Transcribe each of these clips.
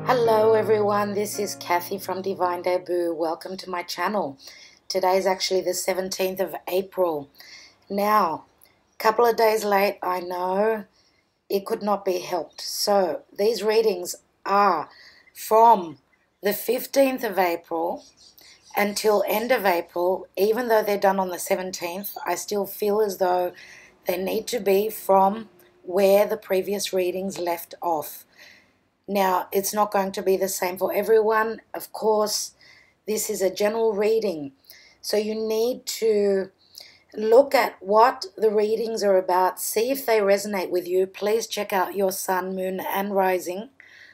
Hello everyone, this is Kathy from Divine Debut. Welcome to my channel. Today is actually the 17th of April. Now, a couple of days late, I know it could not be helped. So these readings are from the 15th of April until end of April. Even though they're done on the 17th, I still feel as though they need to be from where the previous readings left off. Now, it's not going to be the same for everyone. Of course, this is a general reading. So you need to look at what the readings are about. See if they resonate with you. Please check out your sun, moon, and rising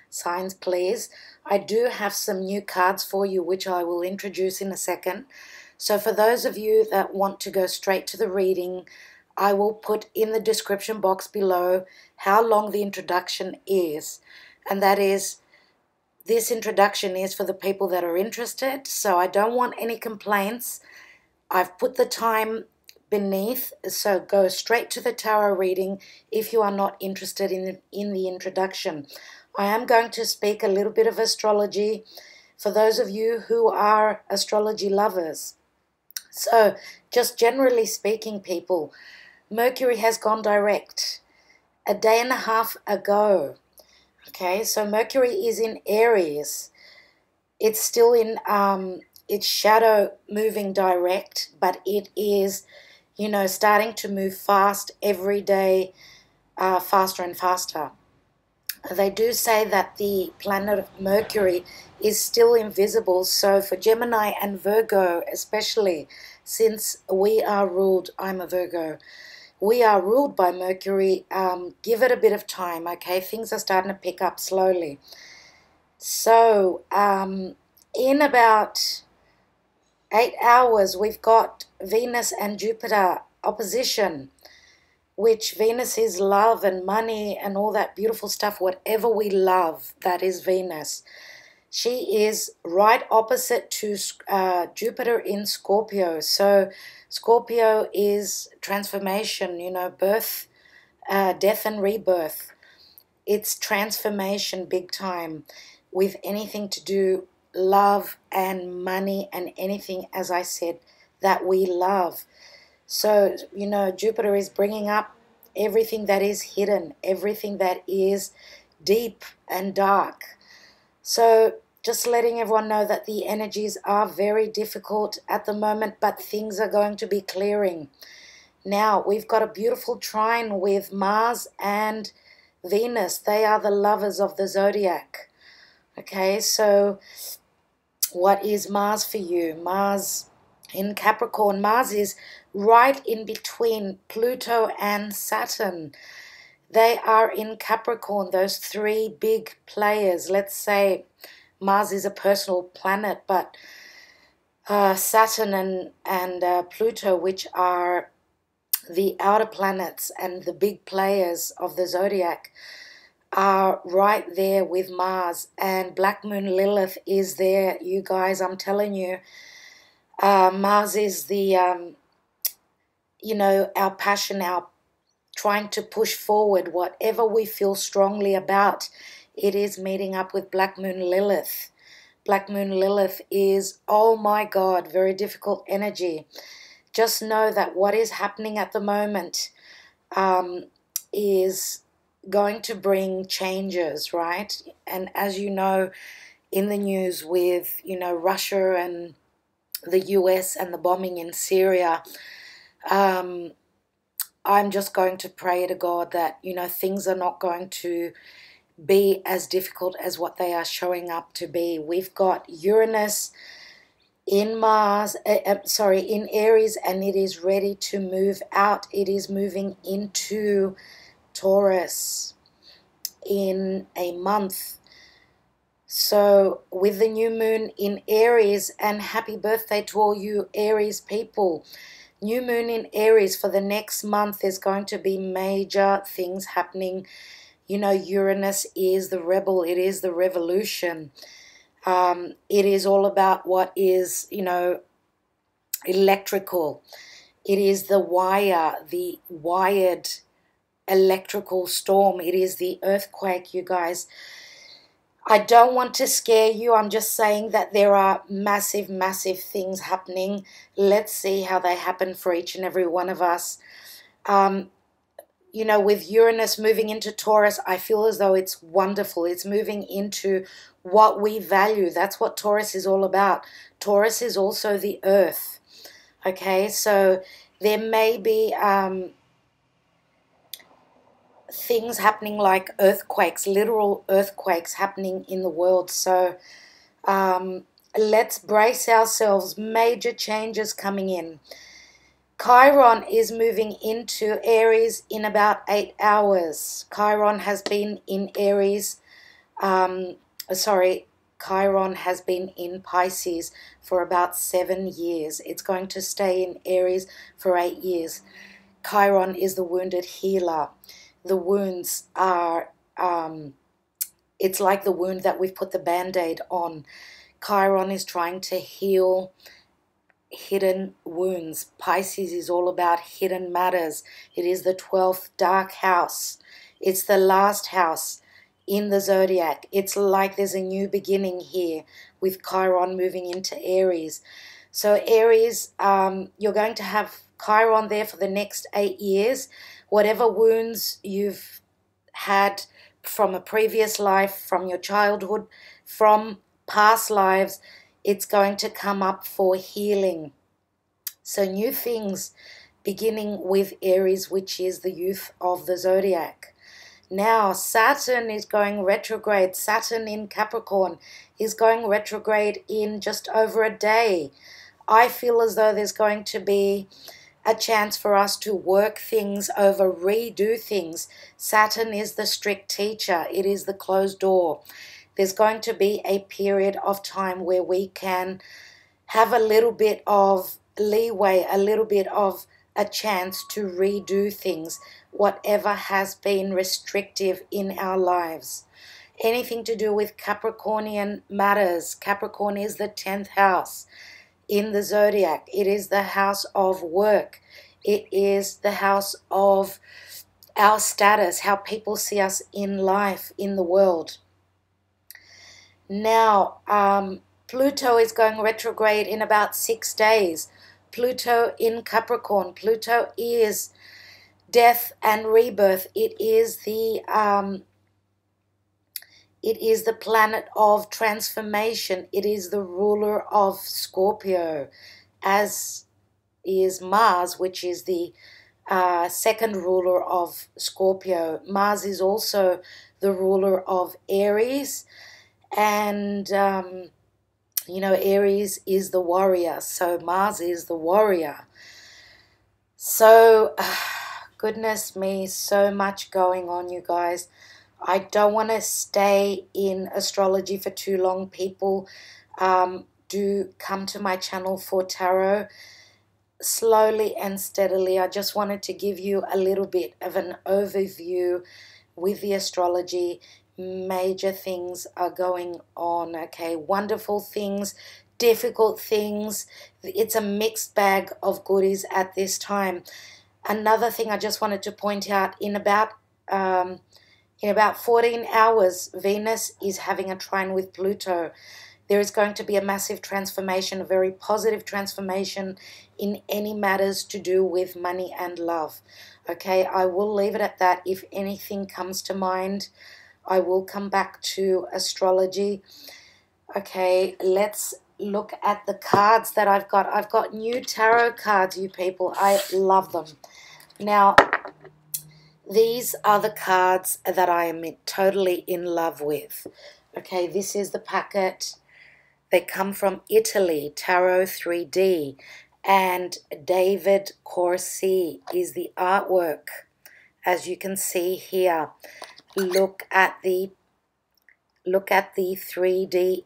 signs, please. I do have some new cards for you, which I will introduce in a second. So for those of you that want to go straight to the reading, I will put in the description box below how long the introduction is. And that is, this introduction is for the people that are interested, so I don't want any complaints. I've put the time beneath, so go straight to the tarot reading if you are not interested in the introduction. I am going to speak a little bit of astrology for those of you who are astrology lovers. So, just generally speaking, people, Mercury has gone direct a day and a half ago. Okay, so Mercury is in Aries. It's still in its shadow moving direct, but it is, starting to move fast every day, faster and faster. They do say that the planet Mercury is still invisible, so for Gemini and Virgo especially, since we are ruled, I'm a Virgo, we are ruled by Mercury. Give it a bit of time, okay? Things are starting to pick up slowly. So, in about 8 hours, we've got Venus and Jupiter opposition, which Venus is love and money and all that beautiful stuff. Whatever we love, that is Venus. She is right opposite to Jupiter in Scorpio. So Scorpio is transformation, birth, death and rebirth. It's transformation big time with anything to do love and money and anything, as I said, that we love. So, Jupiter is bringing up everything that is hidden, everything that is deep and dark. So just letting everyone know that the energies are very difficult at the moment, but things are going to be clearing. Now, we've got a beautiful trine with Mars and Venus. They are the lovers of the zodiac. Okay, so what is Mars for you? Mars in Capricorn. Mars is right in between Pluto and Saturn. They are in Capricorn, those three big players. Let's say Mars is a personal planet, but Saturn and Pluto, which are the outer planets and the big players of the zodiac, are right there with Mars. And Black Moon Lilith is there, you guys, I'm telling you. Mars is the, our passion, our trying to push forward whatever we feel strongly about. It is meeting up with Black Moon Lilith. Black Moon Lilith is, oh my God, very difficult energy. Just know that what is happening at the moment is going to bring changes, right? And as you know, in the news with, Russia and the US and the bombing in Syria, I'm just going to pray to God that, things are not going to be as difficult as what they are showing up to be. We've got Uranus in in Aries, and it is ready to move out. It is moving into Taurus in a month. So with the new moon in Aries, and happy birthday to all you Aries people. New moon in Aries for the next month. There's going to be major things happening. Uranus is the rebel. It is the revolution. It is all about what is, electrical. It is the wired electrical storm. It is the earthquake, you guys. I don't want to scare you. I'm just saying that there are massive, massive things happening. Let's see how they happen for each and every one of us. Um, you know, with Uranus moving into Taurus, I feel as though it's wonderful. It's moving into what we value. That's what Taurus is all about. Taurus is also the earth. Okay, so there may be things happening like earthquakes, literal earthquakes happening in the world. So let's brace ourselves. Major changes coming in. Chiron is moving into Aries in about 8 hours. Chiron has been in Aries, Chiron has been in Pisces for about 7 years. It's going to stay in Aries for 8 years. Chiron is the wounded healer. The wounds are, it's like the wound that we've put the Band-Aid on. Chiron is trying to heal hidden wounds. Pisces is all about hidden matters. It is the 12th dark house. It's the last house in the zodiac. It's like there's a new beginning here with Chiron moving into Aries. So Aries, you're going to have Chiron there for the next 8 years. Whatever wounds you've had from a previous life, from your childhood, from past lives, it's going to come up for healing. So new things beginning with Aries, which is the youth of the zodiac. Now Saturn is going retrograde. Saturn in Capricorn is going retrograde in just over a day. I feel as though there's going to be a chance for us to work things over, redo things. Saturn is the strict teacher. It is the closed door. There's going to be a period of time where we can have a little bit of leeway, a little bit of a chance to redo things, whatever has been restrictive in our lives. Anything to do with Capricornian matters. Capricorn is the 10th house in the zodiac. It is the house of work. It is the house of our status, how people see us in life, in the world. Now, Pluto is going retrograde in about 6 days. Pluto in Capricorn. Pluto is death and rebirth. It is the planet of transformation. It is the ruler of Scorpio, as is Mars, which is the second ruler of Scorpio. Mars is also the ruler of Aries, and you know, Aries is the warrior, so Mars is the warrior. So goodness me, so much going on, you guys. I don't want to stay in astrology for too long. People do come to my channel for tarot. Slowly and steadily, I just wanted to give you a little bit of an overview with the astrology. Major things are going on, okay? Wonderful things, difficult things. It's a mixed bag of goodies at this time. Another thing I just wanted to point out, in about 14 hours, Venus is having a trine with Pluto. There is going to be a massive transformation, a very positive transformation in any matters to do with money and love. Okay, I will leave it at that. If anything comes to mind, I will come back to astrology. Okay, let's look at the cards that I've got. I've got new tarot cards, you people. I love them. Now, these are the cards that I am totally in love with. Okay, this is the packet. They come from Italy, Tarot 3D, and David Corsi is the artwork. As you can see here, look at the 3D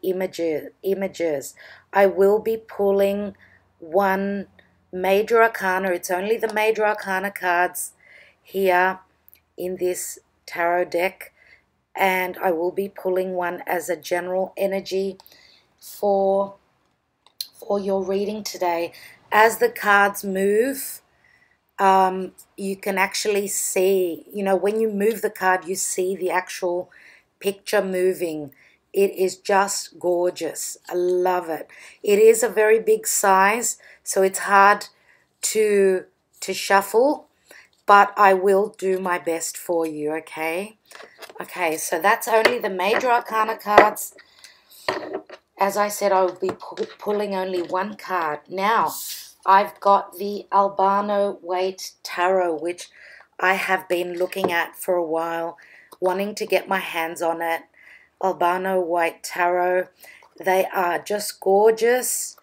images. I will be pulling one major arcana. It's only the major arcana cards here in this tarot deck, and I will be pulling one as a general energy for your reading today. As the cards move, you can actually see, you know, when you move the card, you see the actual picture moving. It is just gorgeous. I love it. It is a very big size, so it's hard to shuffle, but I will do my best for you, okay? Okay, so that's only the major arcana cards. As I said, I will be pulling only one card. Now, I've got the Albano Weight Tarot, which I have been looking at for a while, wanting to get my hands on it. Albano White Tarot. They are just gorgeous,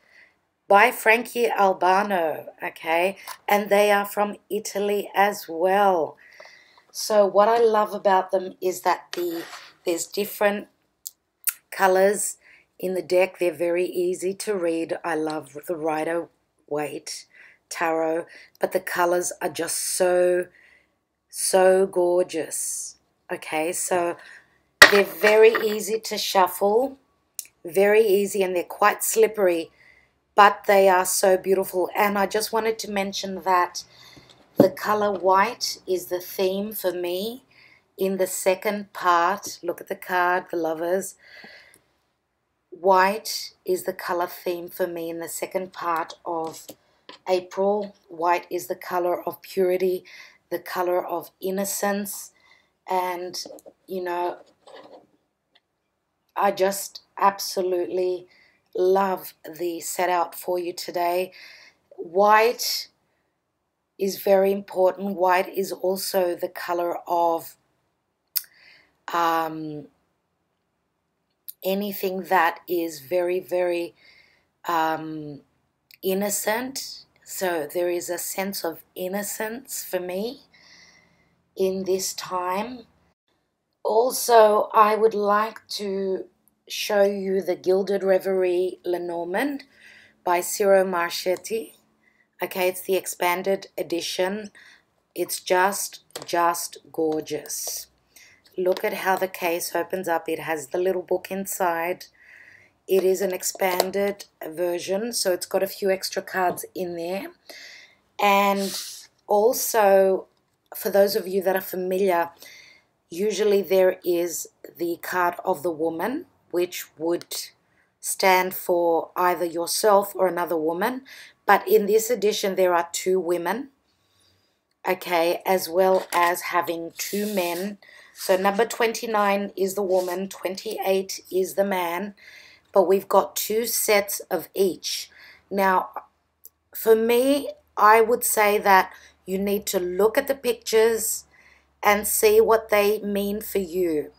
by Frankie Albano, okay? And they are from Italy as well. So what I love about them is that there's different colors in the deck. They're very easy to read. I love the Rider-Waite Tarot, but the colors are just so gorgeous. Okay, so they're very easy to shuffle, very easy, and they're quite slippery, but they are so beautiful. And I just wanted to mention that the color white is the theme for me in the second part. Look at the card, the Lovers. White is the color theme for me in the second part of April. White is the color of purity, the color of innocence, and, you know, I just absolutely love the set out for you today. White is very important. White is also the color of anything that is very innocent. So there is a sense of innocence for me in this time. Also, I would like to show you the Gilded Reverie Lenormand by Ciro Marchetti. Okay, it's the expanded edition. It's just gorgeous. Look at how the case opens up. It has the little book inside. It is an expanded version, so it's got a few extra cards in there. And also, for those of you that are familiar, usually there is the card of the woman, which would stand for either yourself or another woman. But in this edition, there are two women, okay, as well as having two men. So number 29 is the woman, 28 is the man, but we've got two sets of each. Now, for me, I would say that you need to look at the pictures and see what they mean for you.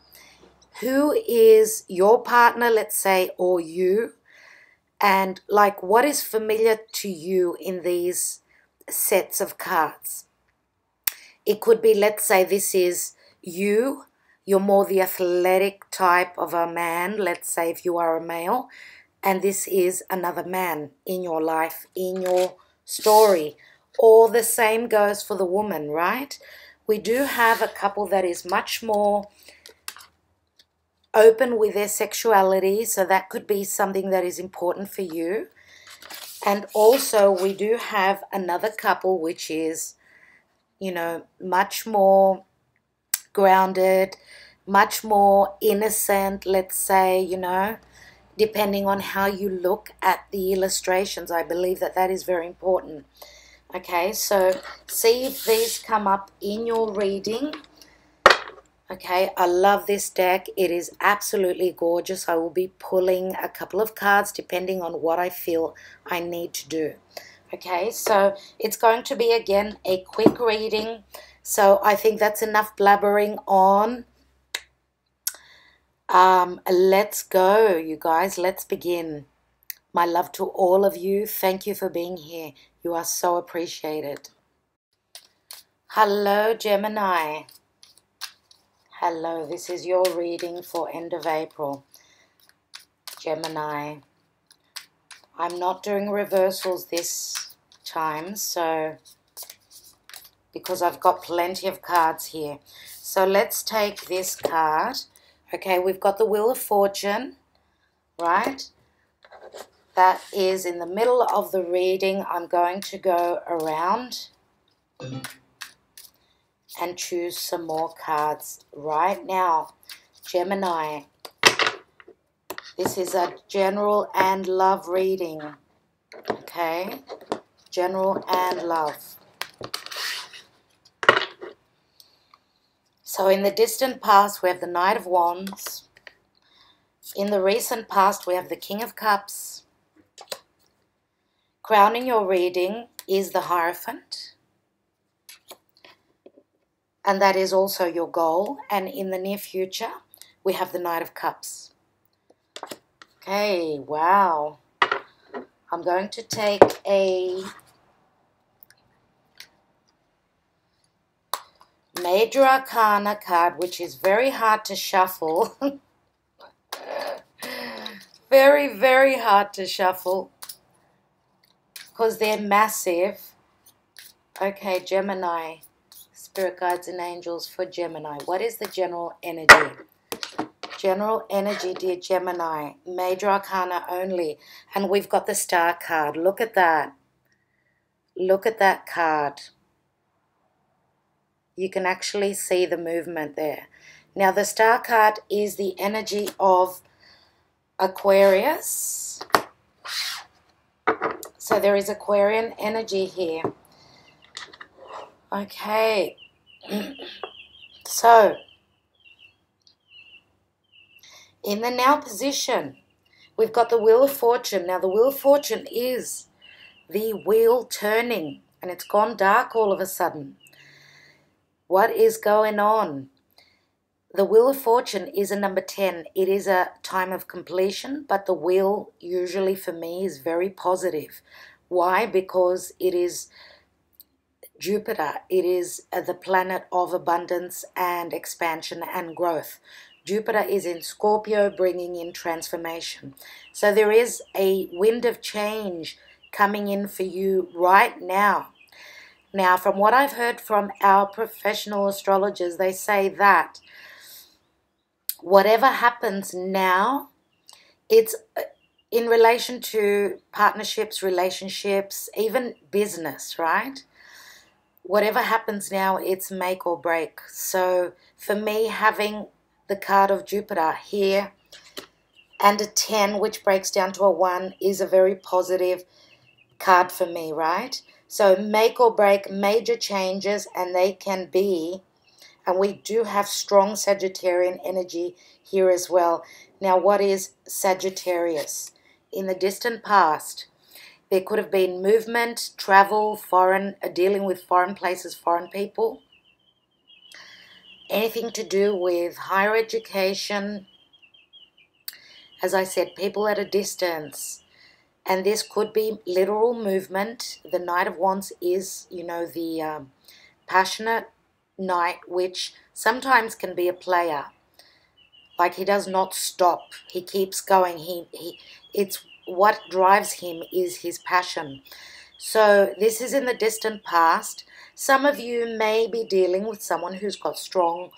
Who is your partner, let's say, or you? And like, what is familiar to you in these sets of cards? It could be, let's say this is you. You're more the athletic type of a man, let's say if you are a male. And this is another man in your life, in your story. Or the same goes for the woman, right? We do have a couple that is much more open with their sexuality, so that could be something that is important for you. And also we do have another couple which is, you know, much more grounded, much more innocent, let's say, you know, depending on how you look at the illustrations. I believe that that is very important. Okay, so see if these come up in your reading. Okay, I love this deck. It is absolutely gorgeous. I will be pulling a couple of cards depending on what I feel I need to do. Okay, so it's going to be, again, a quick reading. So I think that's enough blabbering on. Let's go, you guys. Let's begin. My love to all of you. Thank you for being here. You are so appreciated. Hello, Gemini. Hello, this is your reading for end of April. Gemini. I'm not doing reversals this time, so because I've got plenty of cards here. So let's take this card. Okay, we've got the Wheel of Fortune, right? That is in the middle of the reading. I'm going to go around and choose some more cards right now. Gemini, This is a general and love reading. Okay? General and love. So in the distant past, we have the Knight of Wands. In the recent past, we have the King of Cups. Crowning your reading is the Hierophant. And that is also your goal. And in the near future, we have the Knight of Cups. Okay, wow. I'm going to take a Major Arcana card, which is very hard to shuffle. Very, very hard to shuffle because they're massive. Okay, Gemini. Spirit guides and angels for Gemini. What is the general energy? General energy, dear Gemini. Major Arcana only. And we've got the Star card. Look at that. Look at that card. You can actually see the movement there. Now, the Star card is the energy of Aquarius. So there is Aquarian energy here. Okay. So, in the now position, we've got the Wheel of Fortune. Now, the Wheel of Fortune is the wheel turning, and it's gone dark all of a sudden. What is going on? The Wheel of Fortune is a number 10. It is a time of completion, but the wheel usually for me is very positive. Why? Because it is Jupiter. It is the planet of abundance and expansion and growth. Jupiter is in Scorpio, bringing in transformation. So there is a wind of change coming in for you right now. Now, from what I've heard from our professional astrologers, they say that whatever happens now, it's in relation to partnerships, relationships, even business, right? Whatever happens now, it's make or break. So for me, having the card of Jupiter here and a 10, which breaks down to a 1, is a very positive card for me, right? So make or break, major changes, and they can be, and we do have strong Sagittarian energy here as well. Now, what is Sagittarius? In the distant past, there could have been movement, travel, foreign, dealing with foreign places, foreign people. Anything to do with higher education. As I said, people at a distance. And this could be literal movement. The Knight of Wands is, you know, the passionate knight, which sometimes can be a player. Like, he does not stop. He keeps going. It's what drives him is his passion. So this is in the distant past. Some of you may be dealing with someone who's got strong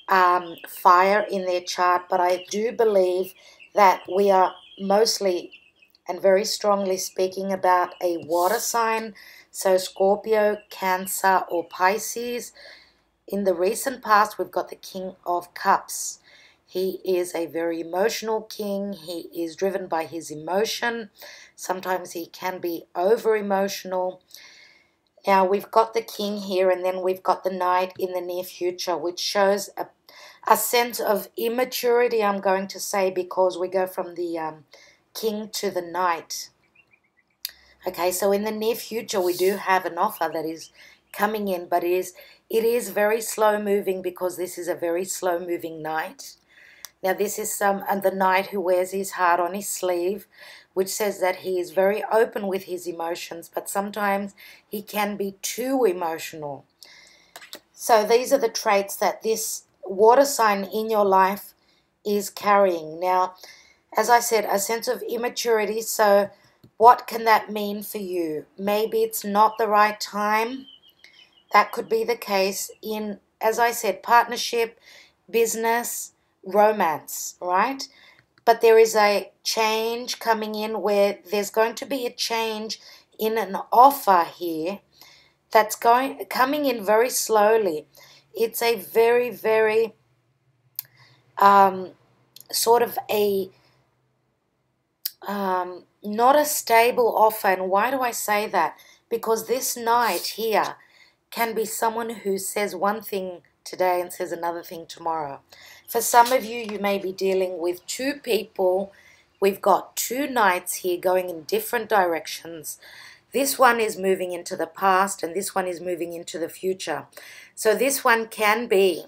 fire in their chart, but I do believe that we are mostly and very strongly speaking about a water sign. So Scorpio, Cancer, or Pisces. In the recent past, we've got the King of Cups. He is a very emotional king. He is driven by his emotion. Sometimes he can be over-emotional. Now, we've got the king here, and then we've got the knight in the near future, which shows a sense of immaturity, I'm going to say, because we go from the king to the knight. Okay, so in the near future, we do have an offer that is coming in, but it is very slow-moving because this is a very slow-moving knight. Now, this is the knight who wears his heart on his sleeve, which says that he is very open with his emotions, but sometimes he can be too emotional. So these are the traits that this water sign in your life is carrying. Now, as I said, a sense of immaturity. So what can that mean for you? Maybe it's not the right time. That could be the case in, as I said, partnership, business, romance, right? But there is a change coming in where there's going to be a change in an offer here that's coming in very slowly. It's a very, very sort of a not a stable offer. And why do I say that? Because this knight here can be someone who says one thing today and says another thing tomorrow. For some of you, you may be dealing with two people. We've got two knights here going in different directions. This one is moving into the past and this one is moving into the future. So this one can be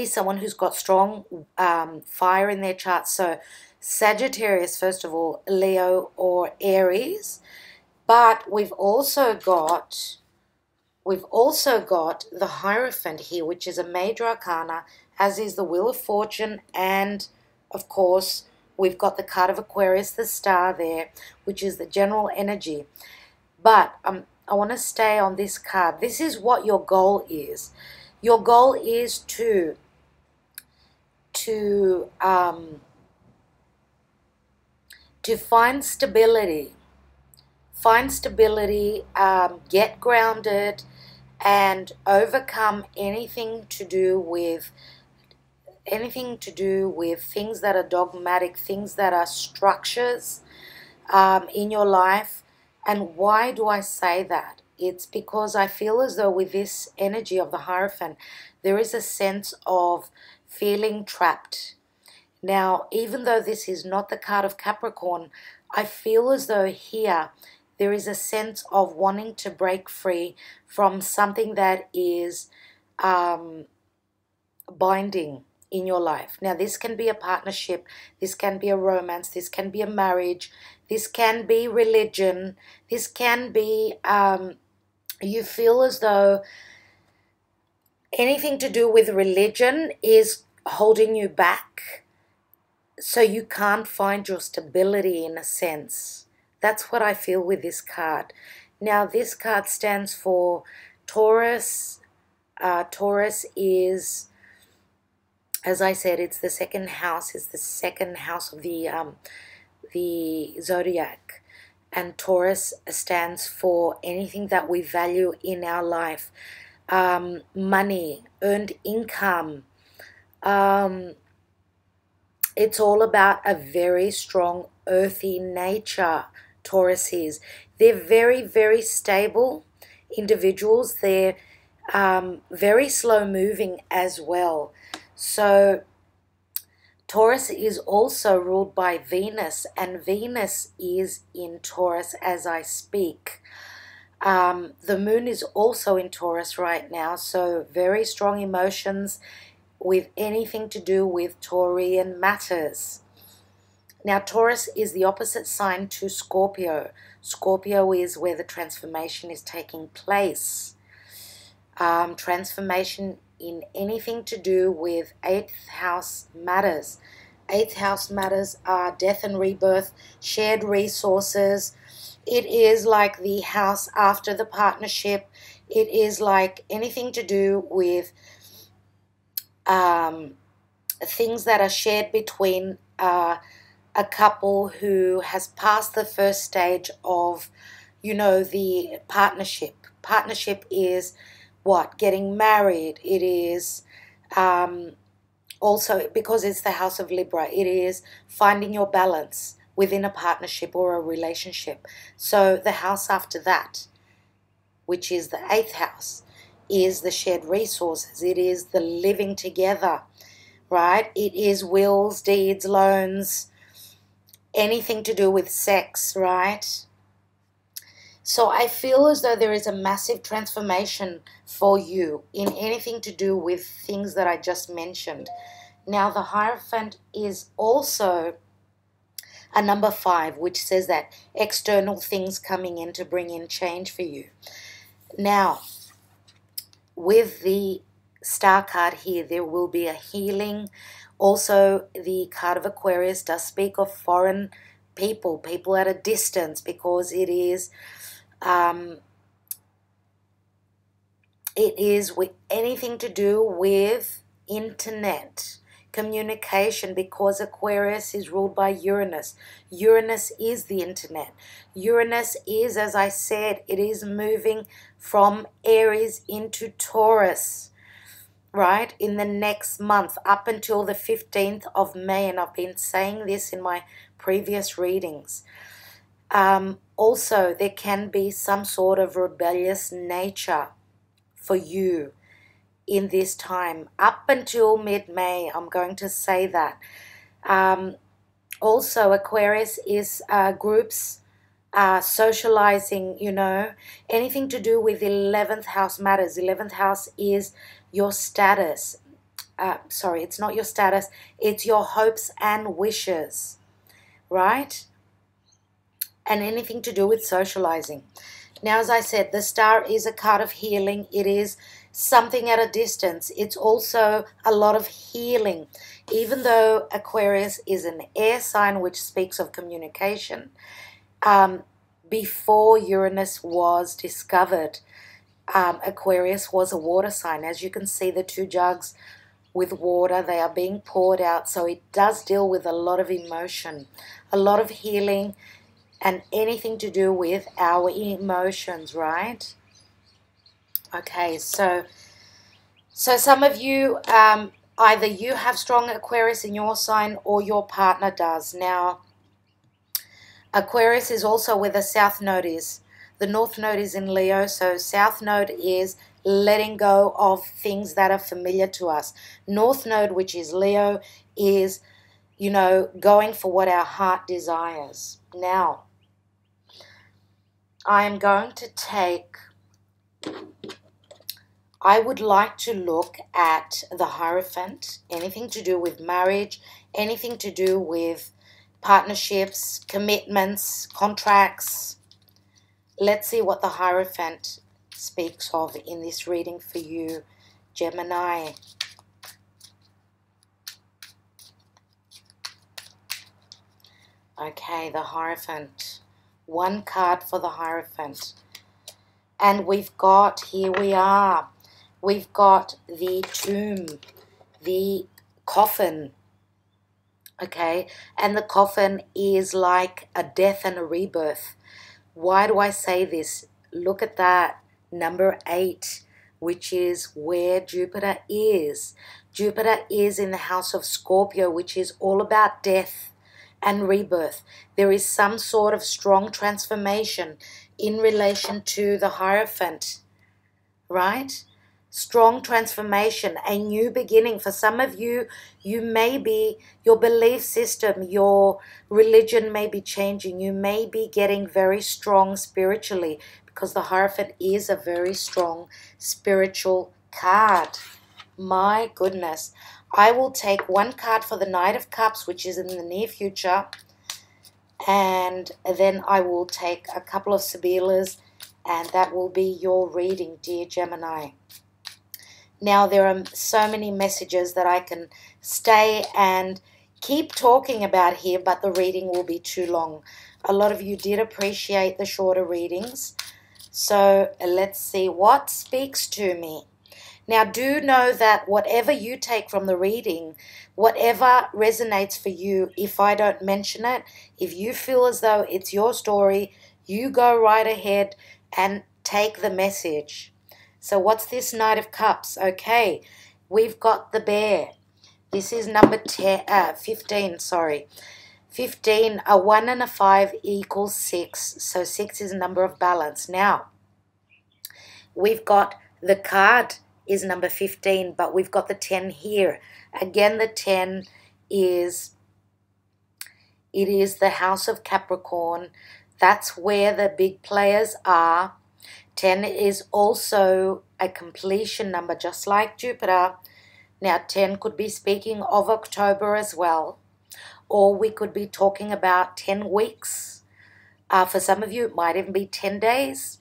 someone who's got strong fire in their chart. So Sagittarius, first of all, Leo or Aries. But we've also got the Hierophant here, which is a major arcana, as is the Wheel of Fortune, and of course we've got the card of Aquarius, the star there, which is the general energy. But I want to stay on this card. This is what your goal is. Your goal is to find stability. Find stability, get grounded, and overcome anything to do with things that are dogmatic, things that are structures in your life. And why do I say that? It's because I feel as though with this energy of the Hierophant, there is a sense of feeling trapped. Now, even though this is not the card of Capricorn, I feel as though here there is a sense of wanting to break free from something that is binding in your life. Now, this can be a partnership, this can be a romance, this can be a marriage, this can be religion, this can be, you feel as though anything to do with religion is holding you back, so you can't find your stability in a sense. That's what I feel with this card. Now, this card stands for Taurus. Taurus is, as I said, it's the second house. It's the second house of the zodiac. And Taurus stands for anything that we value in our life. Money, earned income. It's all about a very strong earthy nature, Taurus is. They're very, very stable individuals. They're very slow moving as well. So Taurus is also ruled by Venus, and Venus is in Taurus as I speak. The moon is also in Taurus right now, so very strong emotions with anything to do with Taurian matters. Now, Taurus is the opposite sign to Scorpio. Scorpio is where the transformation is taking place. Transformation in anything to do with 8th house matters. 8th house matters are death and rebirth, shared resources. It is like the house after the partnership. It is like anything to do with things that are shared between a couple who has passed the first stage of, you know, the partnership. Partnership is what? Getting married. It is also, because it's the house of Libra, it is finding your balance within a partnership or a relationship. So the house after that, which is the 8th house, is the shared resources. It is the living together, right? It is wills, deeds, loans, anything to do with sex, right? So I feel as though there is a massive transformation for you in anything to do with things that I just mentioned. Now, the Hierophant is also a number 5, which says that external things coming in to bring in change for you. Now, with the star card here, there will be a healing. Also, the card of Aquarius does speak of foreign people, people at a distance, because it is with anything to do with internet communication, because Aquarius is ruled by Uranus. Uranus is the internet. Uranus is, as I said, it is moving from Aries into Taurus. right, in the next month up until the 15th of May, and I've been saying this in my previous readings. Also, there can be some sort of rebellious nature for you in this time up until mid-May. I'm going to say that. Also, Aquarius is groups, socializing, you know, anything to do with 11th house matters. 11th house is your status. Sorry, it's not your status. It's your hopes and wishes, right? And anything to do with socializing. Now, as I said, the star is a card of healing. It is something at a distance. It's also a lot of healing. Even though Aquarius is an air sign, which speaks of communication, before Uranus was discovered, Aquarius was a water sign. As you can see, the two jugs with water, they are being poured out. So it does deal with a lot of emotion, a lot of healing, and anything to do with our emotions, right? Okay, so some of you, either you have strong Aquarius in your sign or your partner does. Now, Aquarius is also where the South Node is. The North Node is in Leo, so South Node is letting go of things that are familiar to us. North Node, which is Leo, is, you know, going for what our heart desires. Now, I'm going to I would like to look at the Hierophant, anything to do with marriage, anything to do with partnerships, commitments, contracts. Let's see what the Hierophant speaks of in this reading for you, Gemini. Okay, the Hierophant. One card for the Hierophant. And we've got, here we are, we've got the tomb, the coffin, okay? And the coffin is like a death and a rebirth. Why do I say this? Look at that, number 8, which is where Jupiter is. Jupiter is in the house of Scorpio, which is all about death and rebirth. There is some sort of strong transformation in relation to the Hierophant, right? Strong transformation, a new beginning. For some of you, you may be, your belief system, your religion may be changing. You may be getting very strong spiritually, because the Hierophant is a very strong spiritual card. My goodness. I will take one card for the Knight of Cups, which is in the near future, and then I will take a couple of Sibyllars, and that will be your reading, dear Gemini. Now, there are so many messages that I can stay and keep talking about here, but the reading will be too long. A lot of you did appreciate the shorter readings. So let's see what speaks to me. Now, do know that whatever you take from the reading, whatever resonates for you, if I don't mention it, if you feel as though it's your story, you go right ahead and take the message. So what's this Knight of Cups? Okay, we've got the bear. This is number 15, sorry. 15, a 1 and a 5 equals 6. So 6 is a number of balance. Now, we've got the card is number 15, but we've got the 10 here. Again, the 10 is, it is the house of Capricorn. That's where the big players are. 10 is also a completion number, just like Jupiter. Now, 10 could be speaking of October as well, or we could be talking about 10 weeks. For some of you, it might even be 10 days,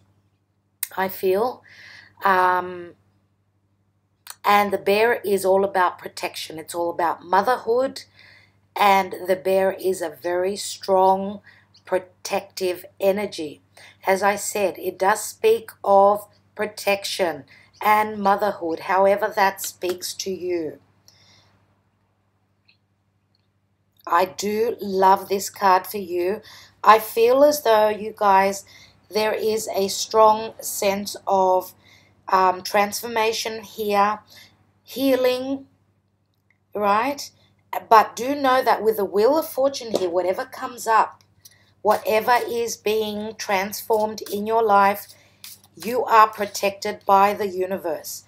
I feel. And the bear is all about protection. It's all about motherhood. And the bear is a very strong, protective energy. As I said, it does speak of protection and motherhood, however that speaks to you. I do love this card for you. I feel as though, you guys, there is a strong sense of transformation here. healing, right? But do know that with the Wheel of Fortune here, whatever comes up, whatever is being transformed in your life, you are protected by the universe.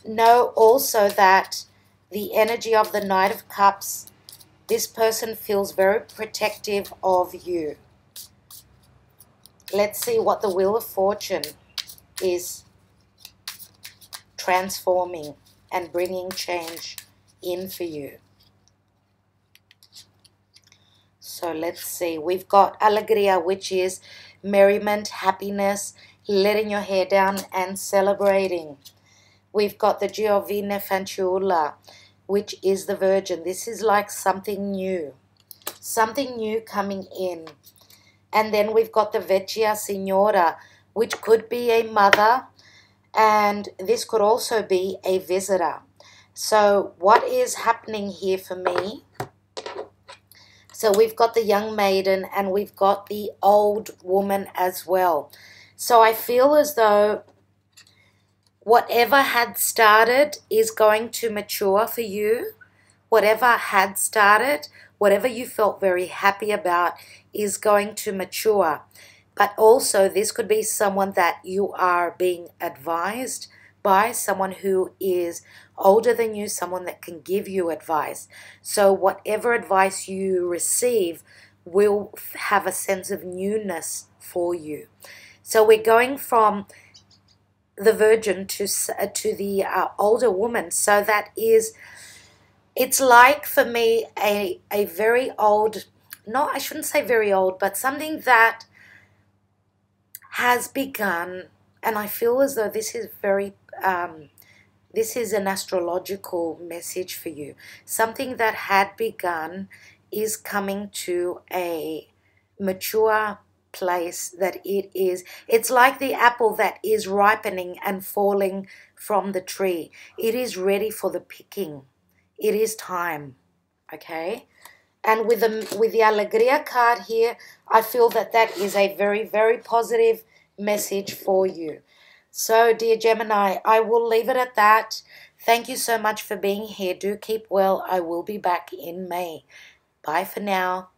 Know also that the energy of the Knight of Cups, this person feels very protective of you. Let's see what the Wheel of Fortune is transforming and bringing change in for you. So let's see. We've got alegría, which is merriment, happiness, letting your hair down and celebrating. We've got the Giovine Fanciulla, which is the Virgin. This is like something new coming in. And then we've got the Vecchia Signora, which could be a mother, and this could also be a visitor. So what is happening here for me? So we've got the young maiden and we've got the old woman as well. So I feel as though whatever had started is going to mature for you. Whatever had started, whatever you felt very happy about is going to mature. But also this could be someone that you are being advised by, someone who is older than you, someone that can give you advice. So whatever advice you receive will have a sense of newness for you. So we're going from the Virgin to the older woman. So that is, it's like for me a very old, no, I shouldn't say very old, but something that has begun, and I feel as though this is very, this is an astrological message for you. Something that had begun is coming to a mature place that it's like the apple that is ripening and falling from the tree. It is ready for the picking. It is time, okay? And with the Alegría card here, I feel that that is a very, very positive message for you. So, dear Gemini, I will leave it at that. Thank you so much for being here. Do keep well. I will be back in May. Bye for now.